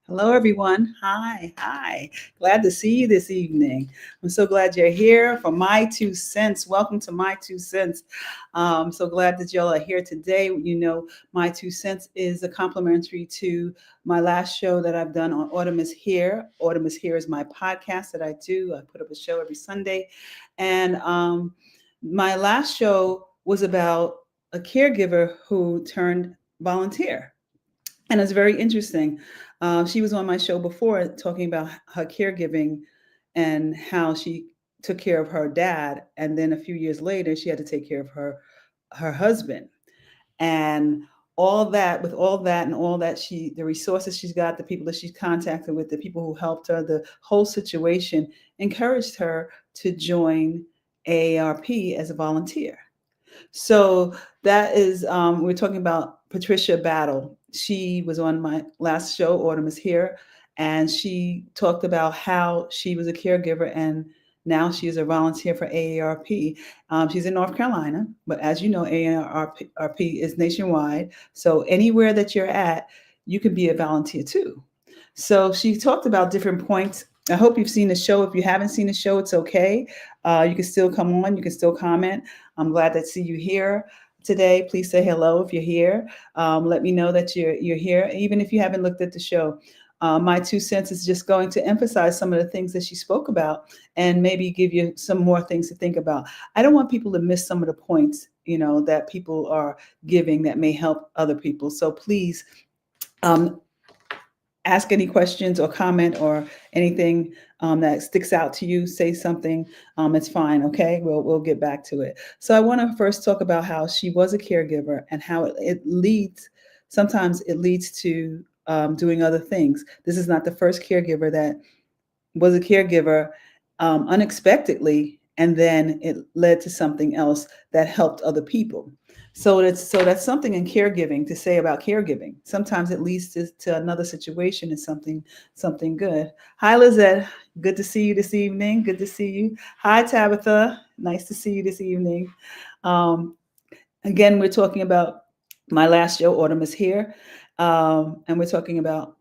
Hello, everyone. Hi, hi. Glad to see you this evening. I'm so glad you're here for My Two Cents. Welcome to My Two Cents. So glad that y'all are here today. My Two Cents is a complimentary to my last show that I've done on Autumn is Here. Autumn is Here is my podcast that I do. I put up a show every Sunday. And my last show was about a caregiver who turned volunteer. And it's very interesting. She was on my show before talking about her caregiving and how she took care of her dad, and then a few years later, she had to take care of her husband, and all that, and all that the resources she's got, the people that she's contacted with, the people who helped her, the whole situation encouraged her to join AARP as a volunteer. So that is, we're talking about Patricia Battle. She was on my last show, Autumn is Here, and she talked about how she was a caregiver and now she is a volunteer for AARP. She's in North Carolina, but as you know, AARP is nationwide. So anywhere that you're at, you can be a volunteer too. So she talked about different points. I hope you've seen the show. If you haven't seen the show, it's okay. You can still come on. You can still comment. I'm glad to see you here today. Please say hello if you're here. Let me know that you're here, even if you haven't looked at the show. My two cents is just going to emphasize some of the things that she spoke about and maybe give you some more things to think about. I don't want people to miss some of the points, that people are giving that may help other people. So please, um, ask any questions or comment or anything that sticks out to you. Say something. It's fine. Okay, we'll get back to it. So I want to first talk about how she was a caregiver and how it leads. Sometimes it leads to doing other things. This is not the first caregiver that was a caregiver unexpectedly, and then it led to something else that helped other people. So that's something in caregiving to say about caregiving. Sometimes it leads to another situation and something good. Hi, Lizette. Good to see you this evening. Good to see you. Hi, Tabitha. Nice to see you this evening. Um, Again, we're talking about my last show, Autumn is Here. And we're talking about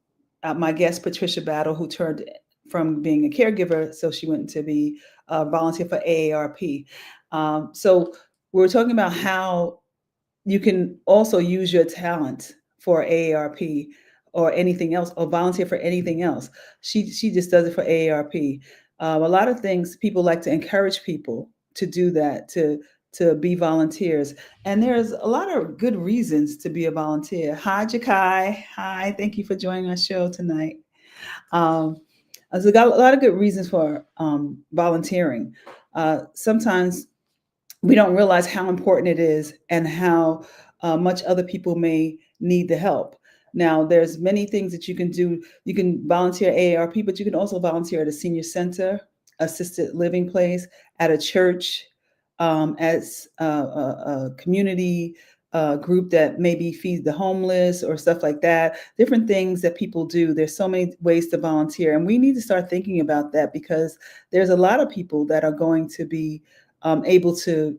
my guest, Patricia Battle, who turned from being a caregiver, so she went to be a volunteer for AARP. So we're talking about how you can also use your talent for AARP or anything else, or volunteer for anything else. She just does it for AARP. A lot of things people like to encourage people to do that, to be volunteers, and there's a lot of good reasons to be a volunteer. Hi, Jakai. Hi, thank you for joining our show tonight. Um, so got a lot of good reasons for volunteering. Sometimes we don't realize how important it is and how much other people may need the help. Now, there's many things that you can do. You can volunteer AARP, but you can also volunteer at a senior center, assisted living place, at a church, as a community group that maybe feeds the homeless or stuff like that. Different things that people do. There's so many ways to volunteer, and we need to start thinking about that because there's a lot of people that are going to be able to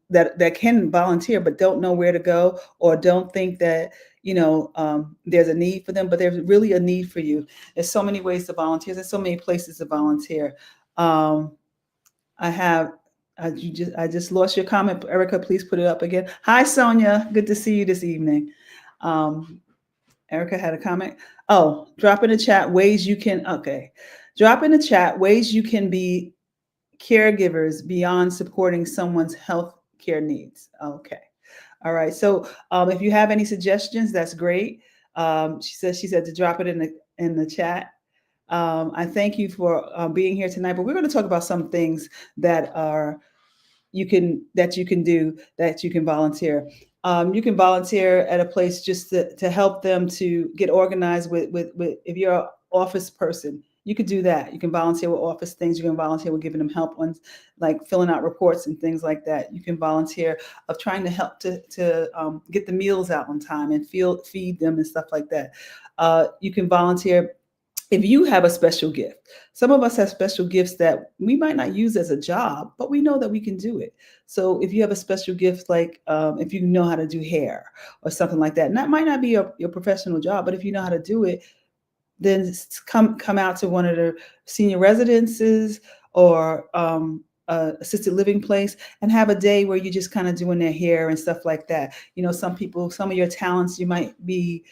that can volunteer but don't know where to go or don't think that there's a need for them, but there's really a need for you. There's so many ways to volunteer. There's so many places to volunteer. um, I have I just lost your comment, Erica. Please put it up again. Hi, Sonia. Good to see you this evening. um, Erica had a comment. Oh, drop in the chat ways you can. Okay, drop in the chat ways you can be caregivers beyond supporting someone's health care needs. Okay. All right. So if you have any suggestions, that's great. She said to drop it in the chat. I thank you for being here tonight. But we're going to talk about some things that are you can do, that you can volunteer. You can volunteer at a place just to help them to get organized with if you're an office person, you could do that. You can volunteer with office things. You can volunteer with giving them help on like filling out reports and things like that. You can volunteer of trying to help to get the meals out on time and feed them and stuff like that. You can volunteer if you have a special gift. Some of us have special gifts that we might not use as a job, but we know that we can do it. So if you have a special gift, like if you know how to do hair or something like that, and that might not be your professional job, but if you know how to do it, then come out to one of the senior residences or assisted living place and have a day where you're just kind of doing their hair and stuff like that. Some people, some of your talents, you might be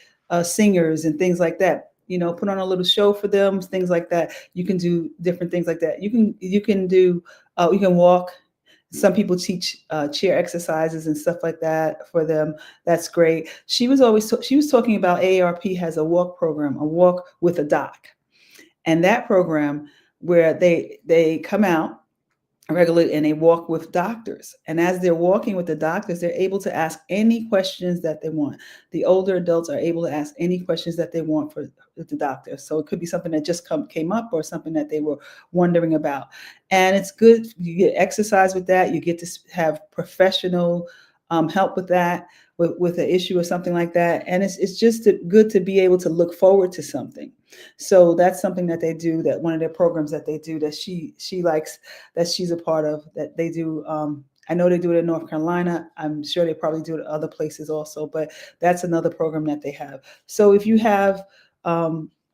singers and things like that. Put on a little show for them, things like that. You can do different things like that. You can walk. Some people teach chair exercises and stuff like that for them. That's great. She was talking about AARP has a walk program, a walk with a doc, and that program where they come out regularly and they walk with doctors, and as they're walking with the doctors, they're able to ask any questions that they want. The older adults are able to ask any questions that they want for the doctor. So it could be something that just came up or something that they were wondering about, and it's good. You get exercise with that. You get to have professional help with that, with an issue or something like that. And it's just good to be able to look forward to something. So that's something that they do, that one of their programs that they do, that she likes, that she's a part of, that they do. I know they do it in North Carolina. I'm sure they probably do it at other places also, but that's another program that they have. So if you have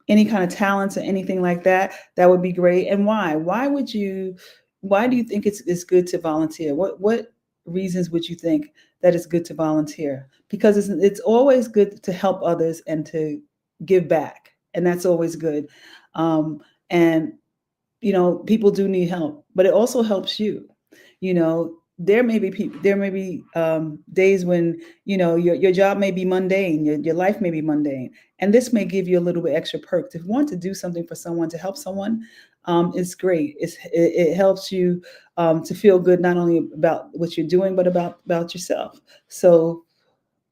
any kind of talents or anything like that, that would be great. And why? Why do you think it's good to volunteer? What reasons would you think that it's good to volunteer? Because it's always good to help others and to give back, and that's always good. And people do need help, but it also helps you. There may be days when your job may be mundane, your life may be mundane, and this may give you a little bit extra perk to want to do something for someone, to help someone. It's great. It helps you to feel good, not only about what you're doing, but about yourself. So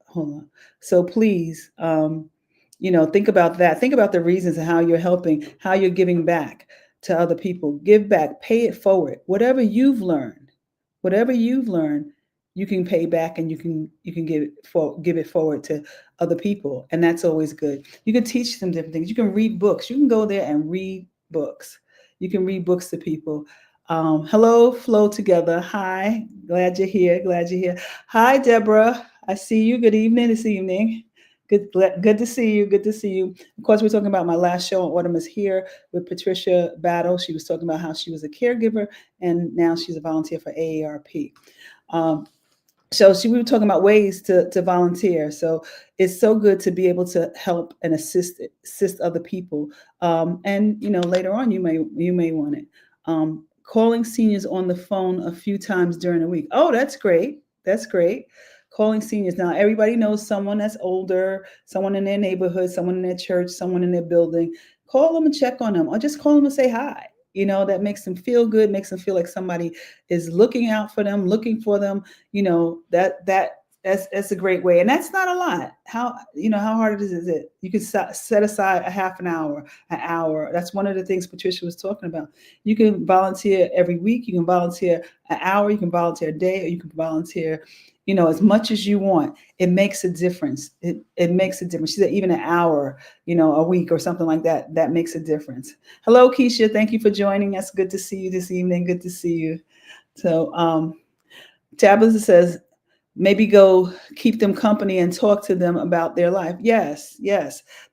hold on. So please, think about that. Think about the reasons and how you're helping, how you're giving back to other people. Give back, pay it forward. Whatever you've learned, you can pay back, and you can give it forward to other people, and that's always good. You can teach them different things. You can read books. You can go there and read books. You can read books to people. Hello, Flow Together. Hi, glad you're here. Hi, Deborah. I see you. Good evening. This evening. Good to see you. Good to see you. Of course, we're talking about my last show on Autumn is Here with Patricia Battle. She was talking about how she was a caregiver and now she's a volunteer for AARP. So we were talking about ways to volunteer. So it's so good to be able to help and assist other people. And later on you may want it. Calling seniors on the phone a few times during the week. Oh, that's great. That's great. Calling seniors. Now, everybody knows someone that's older, someone in their neighborhood, someone in their church, someone in their building. Call them and check on them, or just call them and say hi. That makes them feel good, makes them feel like somebody is looking out for them, looking for them. That's a great way. And that's not a lot. How hard is it? You can set aside a half an hour, an hour. That's one of the things Patricia was talking about. You can volunteer every week. You can volunteer an hour. You can volunteer a day, or you can volunteer, as much as you want. It makes a difference. It makes a difference. She said even an hour, a week or something like that, that makes a difference. Hello, Keisha. Thank you for joining us. Good to see you this evening. Good to see you. So Tabitha says, maybe go keep them company and talk to them about their life. Yes,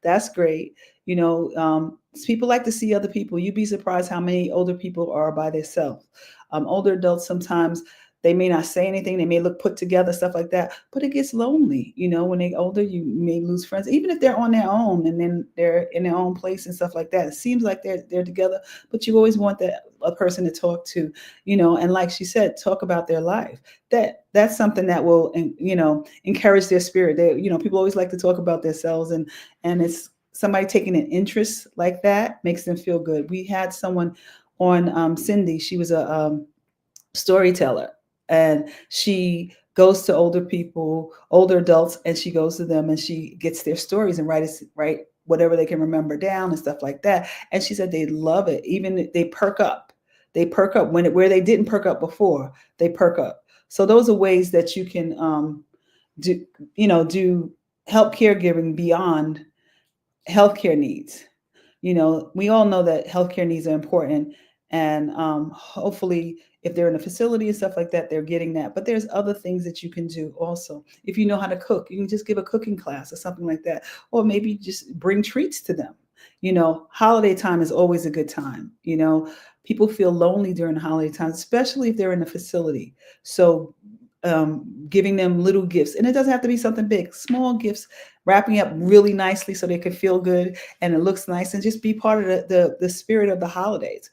that's great. People like to see other people. You'd be surprised how many older people are by themselves. Older adults, sometimes they may not say anything. They may look put together, stuff like that, but it gets lonely. When they're older, you may lose friends, even if they're on their own and then they're in their own place and stuff like that. It seems like they're together, but you always want a person to talk to, and like she said, talk about their life. That's something that will, encourage their spirit. People always like to talk about themselves, and it's somebody taking an interest like that makes them feel good. We had someone on, Cindy. She was a storyteller, and she goes to older people, older adults, and she goes to them and she gets their stories and write whatever they can remember down and stuff like that. And she said they love it. Even they perk up. Where they didn't perk up before, they perk up. So those are ways that you can do help caregiving beyond healthcare needs. We all know that healthcare needs are important, and hopefully if they're in a facility and stuff like that, they're getting that. But there's other things that you can do also. If you know how to cook, you can just give a cooking class or something like that, or maybe just bring treats to them. Holiday time is always a good time. People feel lonely during the holiday time, especially if they're in a facility. So giving them little gifts, and it doesn't have to be something big, small gifts, wrapping up really nicely so they can feel good and it looks nice, and just be part of the spirit of the holidays.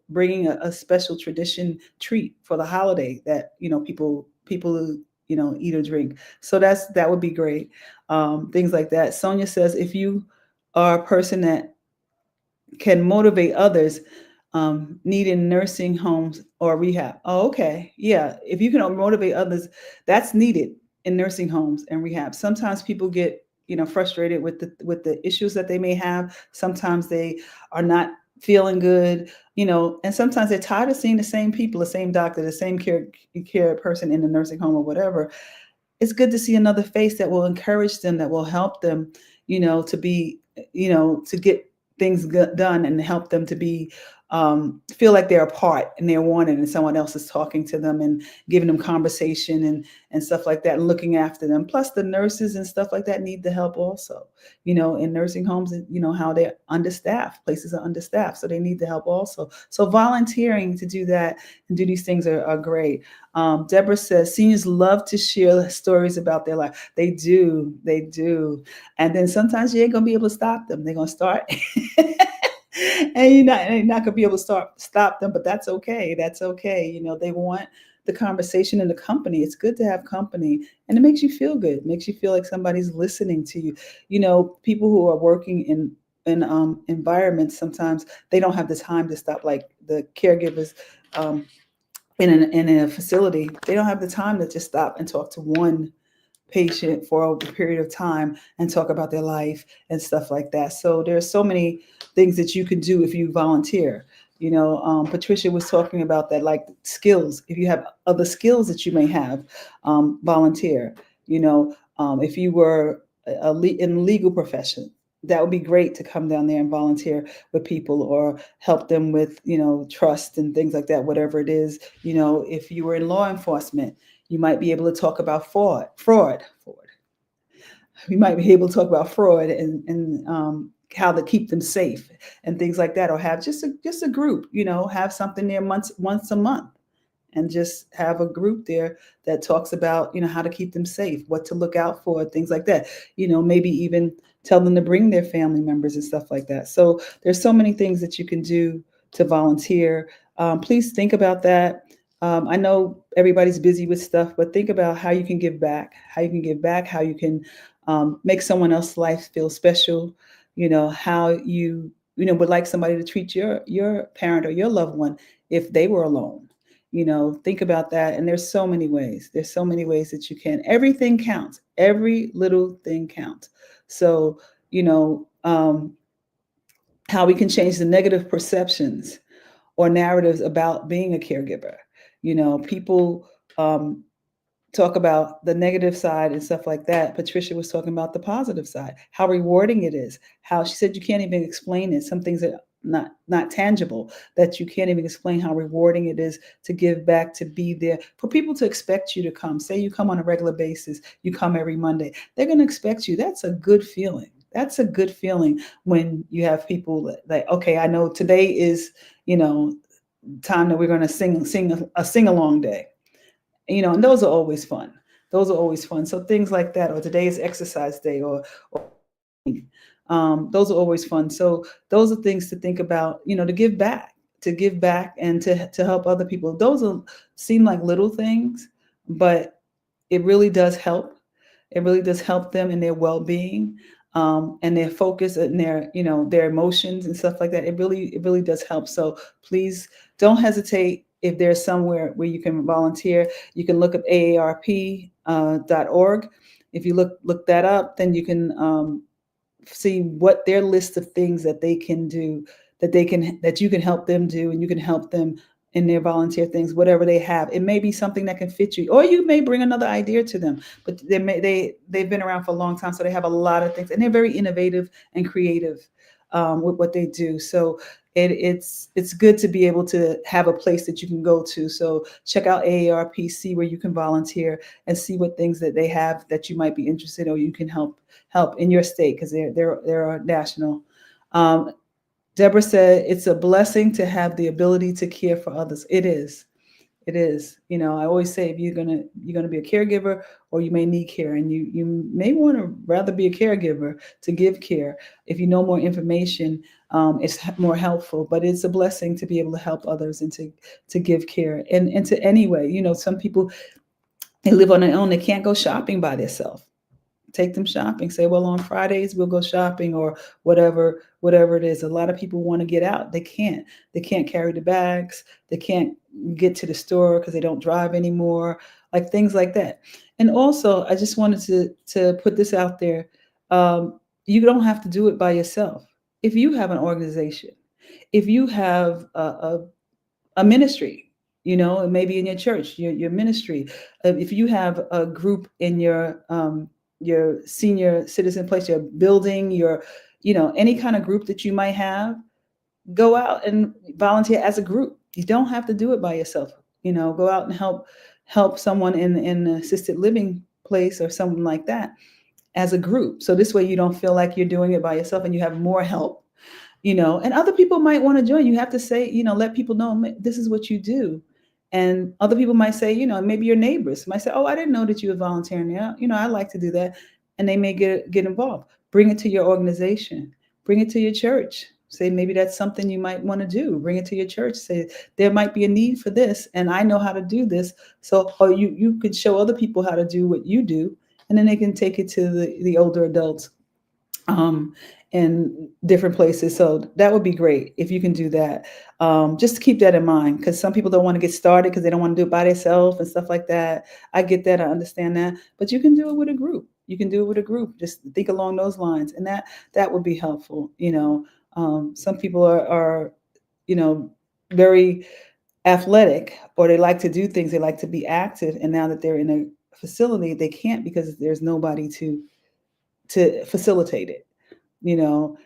Bringing a special tradition treat for the holiday that people eat or drink. So that would be great. Things like that. Sonia says, if you are a person that can motivate others, need in nursing homes or rehab. Oh, okay. Yeah. If you can motivate others, that's needed in nursing homes and rehab. Sometimes people get, frustrated with the issues that they may have. Sometimes they are not feeling good, and sometimes they're tired of seeing the same people, the same doctor, the same care person in the nursing home or whatever. It's good to see another face that will encourage them, that will help them, to be, to get things done, and help them to be, feel like they're a part and they're wanted, and someone else is talking to them and giving them conversation and stuff like that, and looking after them. Plus, the nurses and stuff like that need the help also. In nursing homes, how they're understaffed. Places are understaffed, so they need the help also. So volunteering to do that and do these things are great. Deborah says seniors love to share stories about their life. They do, and then sometimes you ain't gonna be able to stop them. They're gonna start, and you're not gonna be able to stop them. But that's okay. That's okay. They want the conversation and the company. It's good to have company, and it makes you feel good. It makes you feel like somebody's listening to you. People who are working in environments, sometimes they don't have the time to stop. Like the caregivers. In a facility, they don't have the time to just stop and talk to one patient for a period of time and talk about their life and stuff like that. So there's so many things that you can do if you volunteer. Patricia was talking about that, like skills. If you have other skills that you may have, volunteer. If you were in legal profession, that would be great to come down there and volunteer with people, or help them with, trust and things like that, whatever it is. If you were in law enforcement, you might be able to talk about fraud. We might be able to talk about fraud and how to keep them safe and things like that, or have just a group, have something there once a month, and just have a group there that talks about, how to keep them safe, what to look out for, things like that. Maybe even tell them to bring their family members and stuff like that. So there's so many things that you can do to volunteer. Please think about that. I know everybody's busy with stuff, but think about how you can give back, how you can make someone else's life feel special. How would like somebody to treat your parent or your loved one if they were alone. Think about that. And there's so many ways. There's so many ways that you can. Everything counts. Every little thing counts. So, how we can change the negative perceptions or narratives about being a caregiver. People talk about the negative side and stuff like that. Patricia was talking about the positive side, how rewarding it is. How she said you can't even explain it. Some things are not tangible, that you can't even explain how rewarding it is to give back, to be there, for people to expect you to come. Say you come on a regular basis, you come every Monday, they're going to expect you. That's a good feeling. That's a good feeling when you have people like, okay, I know today is, time that we're going to sing a sing-along day. And those are always fun. Those are always fun. So things like that, or today is exercise day, or those are always fun. So those are things to think about, to give back and to help other people. Those seem like little things, but it really does help. It really does help them in their well-being, and their focus and their emotions and stuff like that. It really does help. So please don't hesitate. If there's somewhere where you can volunteer, you can look up aarp.org. If you look that up, then you can see what their list of things that they can do, that you can help them do, and you can help them in their volunteer things, whatever they have. It may be something that can fit you, or you may bring another idea to them. But they've been around for a long time, so they have a lot of things, and they're very innovative and creative with what they do. So it's good to be able to have a place that you can go to. So check out AARP, see where you can volunteer, and see what things that they have that you might be interested in, or you can help in your state, because they're a national Um, Deborah said, it's a blessing to have the ability to care for others. It is. It is. I always say if you're gonna be a caregiver, or you may need care, and you may want to rather be a caregiver to give care. If you know more information, it's more helpful. But it's a blessing to be able to help others and to give care, and to anyway. Some people, they live on their own. They can't go shopping by themselves. Take them shopping. Say, well, on Fridays we'll go shopping, or whatever it is. A lot of people want to get out. They can't carry the bags. They can't get to the store because they don't drive anymore, like things like that. And also, I just wanted to put this out there. You don't have to do it by yourself. If you have an organization, if you have a ministry, maybe in your church, your ministry. If you have a group in your senior citizen place, your building, any kind of group that you might have, go out and volunteer as a group. You don't have to do it by yourself. Go out and help someone in an assisted living place or something like that, as a group. So this way you don't feel like you're doing it by yourself, and you have more help. And other people might want to join. You have to say, let people know this is what you do. And other people might say, maybe your neighbors might say, oh, I didn't know that you were volunteering. Yeah, I like to do that. And they may get involved. Bring it to your organization. Bring it to your church. Say maybe that's something you might want to do. Bring it to your church. Say there might be a need for this, and I know how to do this. So, or you could show other people how to do what you do, and then they can take it to the older adults, um, in different places. So that would be great if you can do that. Just to keep that in mind, because some people don't want to get started because they don't want to do it by themselves and stuff like that. I get that. I understand that. But you can do it with a group. You can do it with a group. Just think along those lines, and that would be helpful. Some people are very athletic, or they like to do things. They like to be active, and now that they're in a facility, they can't because there's nobody to facilitate it, and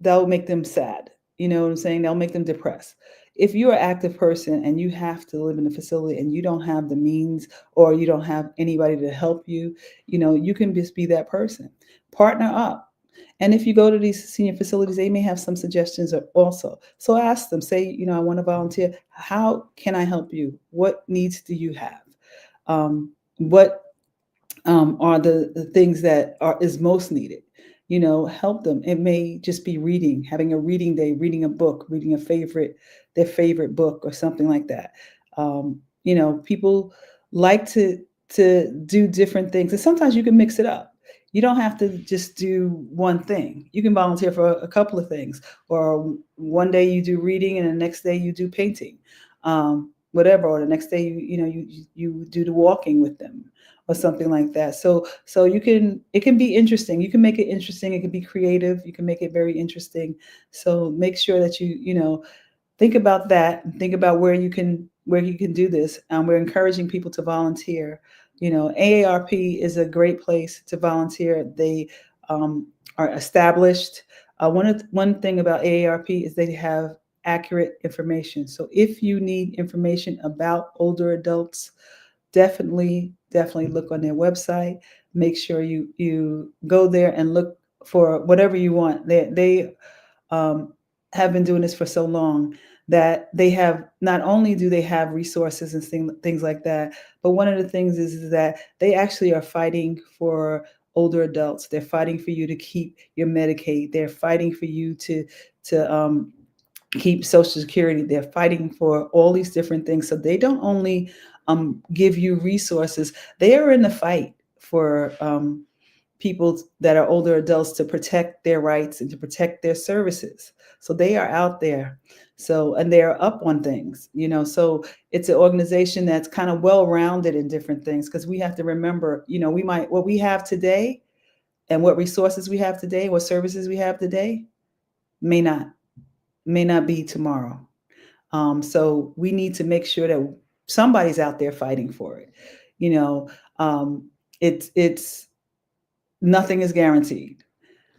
that'll make them sad. You know what I'm saying? They'll make them depressed. If you're an active person and you have to live in a facility and you don't have the means, or you don't have anybody to help you, you can just be that person. Partner up. And if you go to these senior facilities, they may have some suggestions also. So ask them, say, I want to volunteer. How can I help you? What needs do you have? What are the things that is most needed? Help them. It may just be reading, having a reading day, reading a book, reading their favorite book, or something like that. People like to do different things, and sometimes you can mix it up. You don't have to just do one thing. You can volunteer for a couple of things, or one day you do reading and the next day you do painting, whatever. Or the next day you do the walking with them, or something like that. So it can be interesting. You can make it interesting. It can be creative. You can make it very interesting. So make sure that you think about that, and think about where you can do this. We're encouraging people to volunteer. AARP is a great place to volunteer. They are established. One thing about AARP is they have accurate information. So if you need information about older adults, definitely look on their website. Make sure you go there and look for whatever you want. They have been doing this for so long that they have, not only do they have resources and things like that, but one of the things is that they actually are fighting for older adults. They're fighting for you to keep your Medicaid. They're fighting for you to keep Social Security. They're fighting for all these different things. So they don't only give you resources, they are in the fight for people that are older adults, to protect their rights and to protect their services. So they are out there. So, and they're up on things, so it's an organization that's kind of well-rounded in different things, because we have to remember, what we have today, and what resources we have today, what services we have today, may not be tomorrow. So we need to make sure that somebody's out there fighting for it. It's nothing is guaranteed.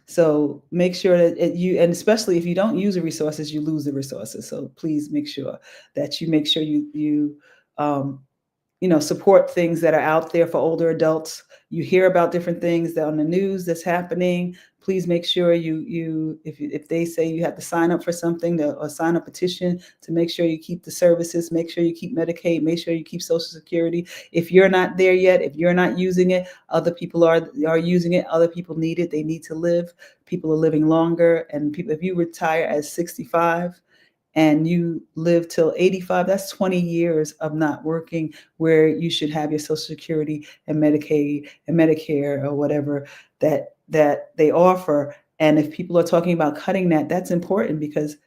So make sure that and especially if you don't use the resources, you lose the resources. So please make sure that you um, support things that are out there for older adults. You hear about different things that on the news that's happening. Please make sure if they say you have to sign up for something or sign a petition to make sure you keep the services, make sure you keep Medicaid, make sure you keep Social Security. If you're not there yet, if you're not using it, other people are using it. Other people need it. They need to live. People are living longer, and people, if you retire at 65 and you live till 85, that's 20 years of not working, where you should have your Social Security and Medicaid and Medicare or whatever that they offer. And if people are talking about cutting that, that's important, because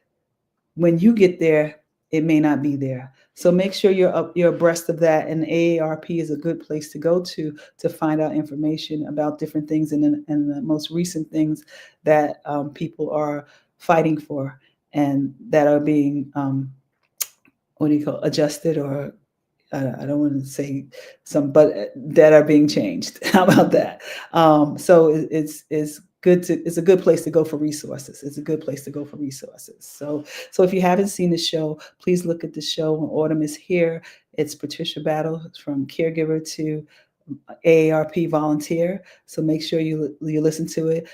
when you get there, it may not be there. So make sure you're abreast of that. And AARP is a good place to go to find out information about different things and the most recent things that people are fighting for, and that are being what do you call, adjusted, or I don't want to say some, but that are being changed. How about that? So it's good to, it's a good place to go for resources. It's a good place to go for resources. So if you haven't seen the show, please look at the show when Autumn is here. It's Patricia Battle, from caregiver to AARP volunteer. So make sure you listen to it.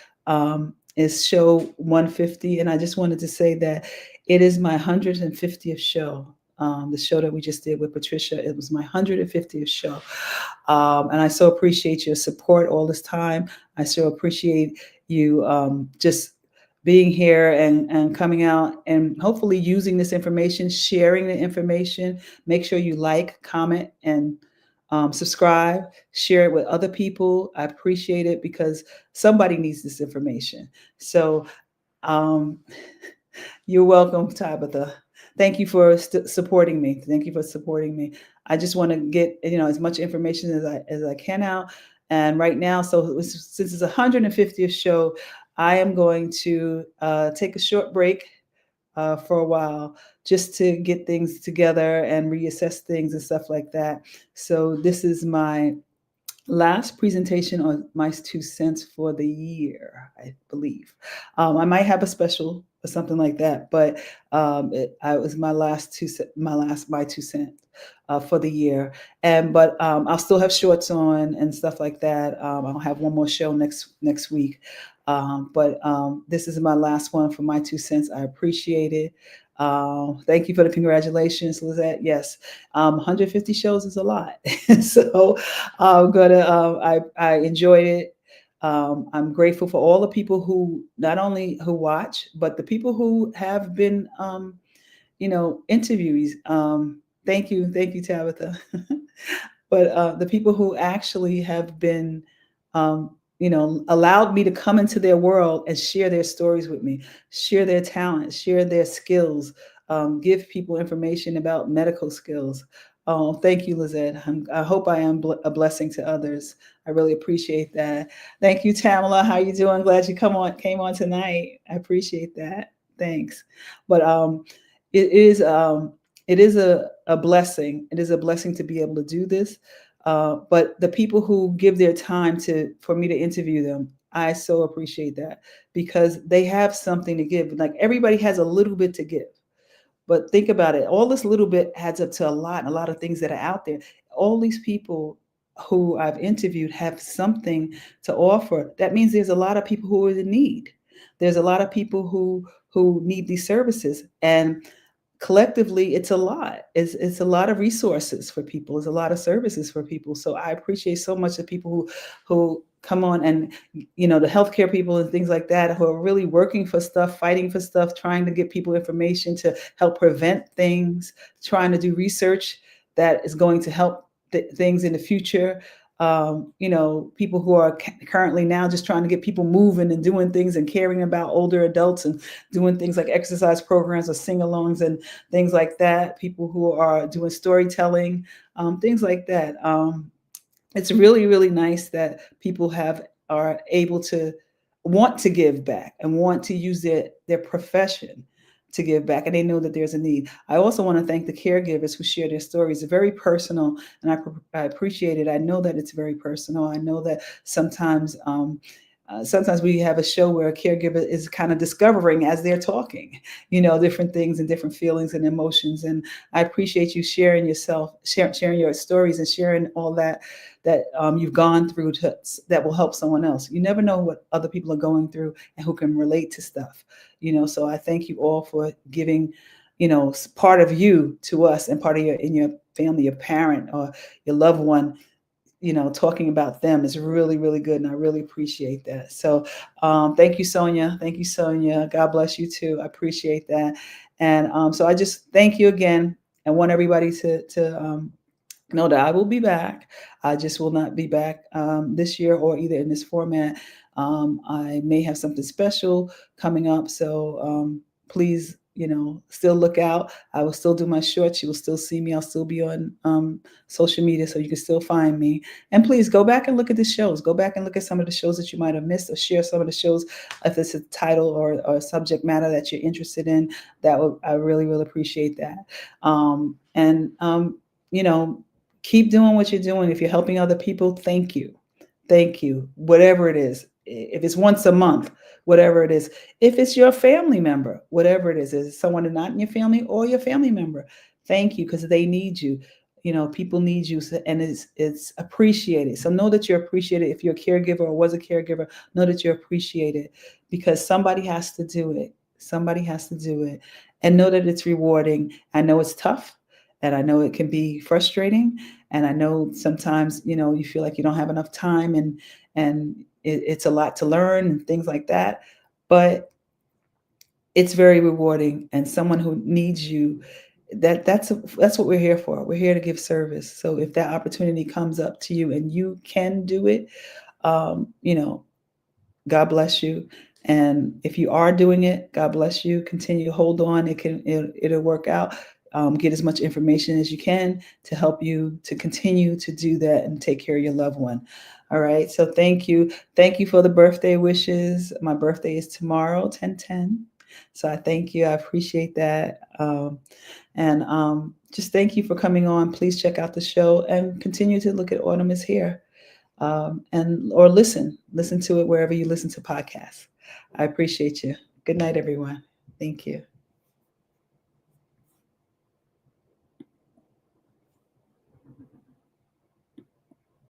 It's show 150, and I just wanted to say that it is my 150th show. The show that we just did with Patricia, it was my 150th show. And I so appreciate your support all this time. I so appreciate you just being here and coming out and hopefully using this information, sharing the information. Make sure you like, comment, and subscribe, share it with other people. I appreciate it, because somebody needs this information. So um, you're welcome, Tabitha. Thank you for supporting me. Thank you for supporting me. I just want to get as much information as I can out. And right now, since it's 150th show, I am going to take a short break for a while, just to get things together and reassess things and stuff like that. So this is my last presentation on my 2 cents for the year, I believe. I might have a special or something like that, but it was my last my 2 cents for the year. But I'll still have shorts on and stuff like that. I'll have one more show next week. But this is my last one for my 2 cents. I appreciate it. Thank you for the congratulations, Lizette. Yes, 150 shows is a lot. So I'm gonna. I enjoyed it. I'm grateful for all the people who not only who watch, but the people who have been, interviewees. Thank you, Tabitha. But the people who actually have been, allowed me to come into their world and share their stories with me, share their talents, share their skills, give people information about medical skills. Oh, thank you, Lizette. I hope I am a blessing to others. I really appreciate that. Thank you, Tamala. How you doing? Glad you came on tonight. I appreciate that. Thanks. But it is a blessing. It is a blessing to be able to do this. But the people who give their time for me to interview them, I so appreciate that, because they have something to give. Like, everybody has a little bit to give. But think about it. All this little bit adds up to a lot of things that are out there. All these people who I've interviewed have something to offer. That means there's a lot of people who are in need. There's a lot of people who need these services. And collectively, it's a lot. It's a lot of resources for people. It's a lot of services for people. So I appreciate so much the people who come on, and the healthcare people and things like that, who are really working for stuff, fighting for stuff, trying to get people information to help prevent things, trying to do research that is going to help things in the future. People who are currently now just trying to get people moving and doing things and caring about older adults and doing things like exercise programs or sing-alongs and things like that. People who are doing storytelling, things like that. It's really, really nice that people are able to want to give back and want to use their profession to give back, and they know that there's a need. I also want to thank the caregivers who share their stories. It's very personal, and I appreciate it. I know that it's very personal. I know that sometimes sometimes we have a show where a caregiver is kind of discovering as they're talking, different things and different feelings and emotions. And I appreciate you sharing yourself, sharing your stories and sharing all that you've gone through that will help someone else. You never know what other people are going through and who can relate to stuff. So I thank you all for giving, part of you to us, and part of your family, your parent or your loved one, talking about them is really, really good. And I really appreciate that. So thank you, Sonia. Thank you, Sonia. God bless you too. I appreciate that. And so I just thank you again. I want everybody to know that I will be back. I just will not be back this year or either in this format. I may have something special coming up. So please, still look out. I will still do my shorts. You will still see me. I'll still be on social media, so you can still find me. And please go back and look at the shows. Go back and look at some of the shows that you might have missed, or share some of the shows if it's a title or a subject matter that you're interested in. I really, really appreciate that. And keep doing what you're doing. If you're helping other people, thank you. Thank you. Whatever it is. If it's once a month, whatever it is. If it's your family member, whatever it is someone not in your family or your family member, thank you, because they need you. People need you, and it's appreciated. So know that you're appreciated. If you're a caregiver or was a caregiver, know that you're appreciated, because somebody has to do it. Somebody has to do it. And know that it's rewarding. I know it's tough, and I know it can be frustrating. And I know sometimes, you feel like you don't have enough time, and it's a lot to learn and things like that. But it's very rewarding, and someone who needs you, that's what we're here for. We're here to give service. So if that opportunity comes up to you and you can do it, um, you know, God bless you. And if you are doing it, God bless you. Continue to hold on. It'll work out. Get as much information as you can to help you to continue to do that and take care of your loved one. All right. So thank you. Thank you for the birthday wishes. My birthday is tomorrow, 10/10. So I thank you. I appreciate that. And just thank you for coming on. Please check out the show and continue to look at Autumn is Here, or listen to it wherever you listen to podcasts. I appreciate you. Good night, everyone. Thank you.